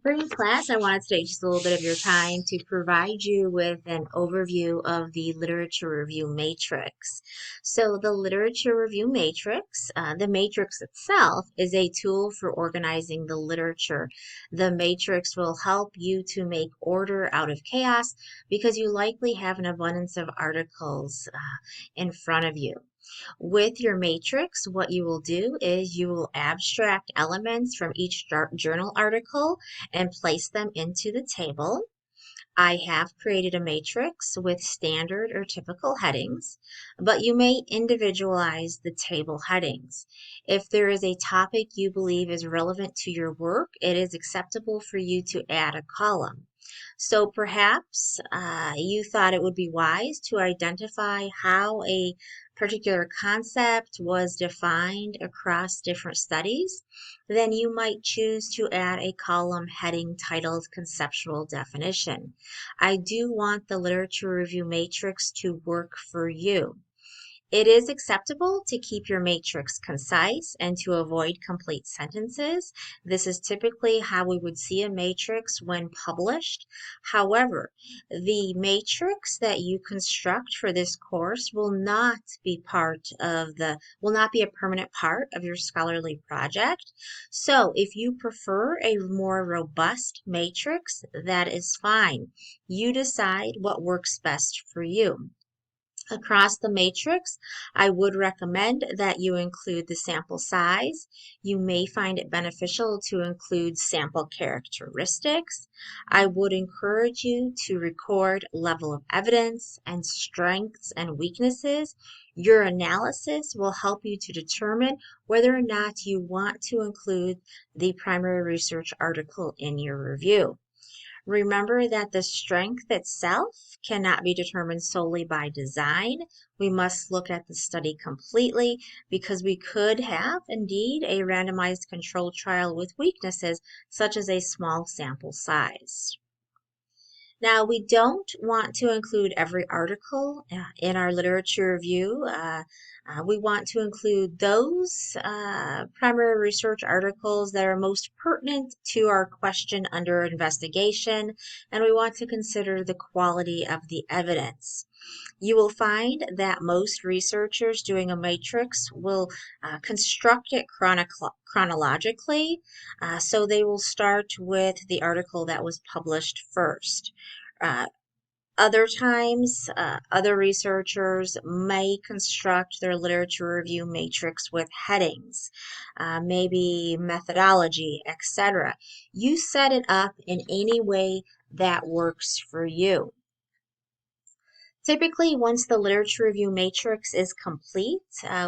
For class, I wanted to take just a little bit of your time to provide you with an overview of the literature review matrix. So the literature review matrix, the matrix itself is a tool for organizing the literature. The matrix will help you to make order out of chaos because you likely have an abundance of articles in front of you. With your matrix, what you will do is you will abstract elements from each journal article and place them into the table. I have created a matrix with standard or typical headings, but you may individualize the table headings. If there is a topic you believe is relevant to your work, it is acceptable for you to add a column. So perhaps you thought it would be wise to identify how a particular concept was defined across different studies. Then you might choose to add a column heading titled Conceptual Definition. I do want the literature review matrix to work for you. It is acceptable to keep your matrix concise and to avoid complete sentences. This is typically how we would see a matrix when published. However, the matrix that you construct for this course will not be a permanent part of your scholarly project. So if you prefer a more robust matrix, that is fine. You decide what works best for you. Across the matrix, I would recommend that you include the sample size. You may find it beneficial to include sample characteristics. I would encourage you to record level of evidence and strengths and weaknesses. Your analysis will help you to determine whether or not you want to include the primary research article in your review. Remember that the strength itself cannot be determined solely by design. We must look at the study completely because we could have indeed a randomized controlled trial with weaknesses such as a small sample size. Now, we don't want to include every article in our literature review. We want to include those primary research articles that are most pertinent to our question under investigation, and we want to consider the quality of the evidence. You will find that most researchers doing a matrix will construct it chronologically, so they will start with the article that was published first. Uh, Other times, other researchers may construct their literature review matrix with headings, maybe methodology, etc. You set it up in any way that works for you. Typically, once the literature review matrix is complete,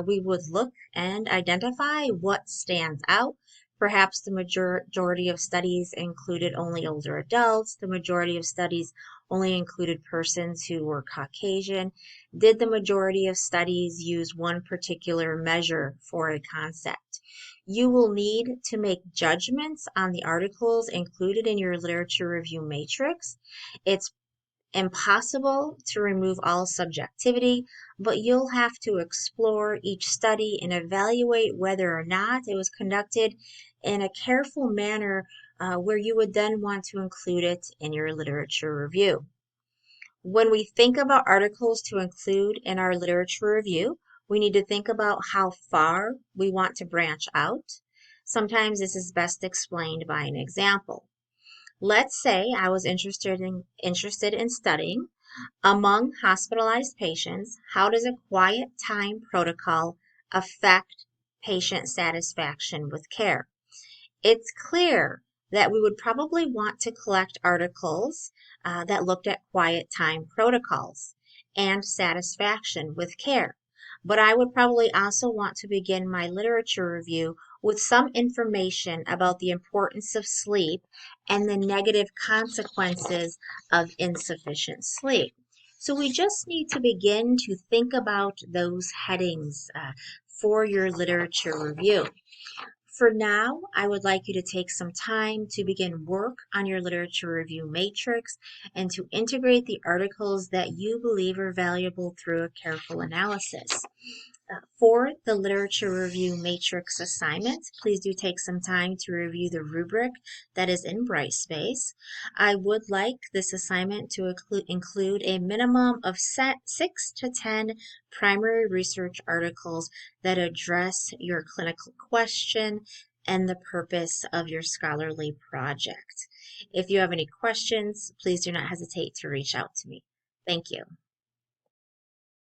we would look and identify what stands out. Perhaps the majority of studies included only older adults. The majority of studies only included persons who were Caucasian. Did the majority of studies use one particular measure for a concept? You will need to make judgments on the articles included in your literature review matrix. It's impossible to remove all subjectivity, but you'll have to explore each study and evaluate whether or not it was conducted in a careful manner where you would then want to include it in your literature review. When we think about articles to include in our literature review, we need to think about how far we want to branch out. Sometimes this is best explained by an example. Let's say I was interested in studying among hospitalized patients, how does a quiet time protocol affect patient satisfaction with care? It's clear that we would probably want to collect articles that looked at quiet time protocols and satisfaction with care. But I would probably also want to begin my literature review with some information about the importance of sleep and the negative consequences of insufficient sleep. So we just need to begin to think about those headings for your literature review. For now, I would like you to take some time to begin work on your literature review matrix and to integrate the articles that you believe are valuable through a careful analysis. For the literature review matrix assignment, please do take some time to review the rubric that is in Brightspace. I would like this assignment to include a minimum of 6 to 10 primary research articles that address your clinical question and the purpose of your scholarly project. If you have any questions, please do not hesitate to reach out to me. Thank you.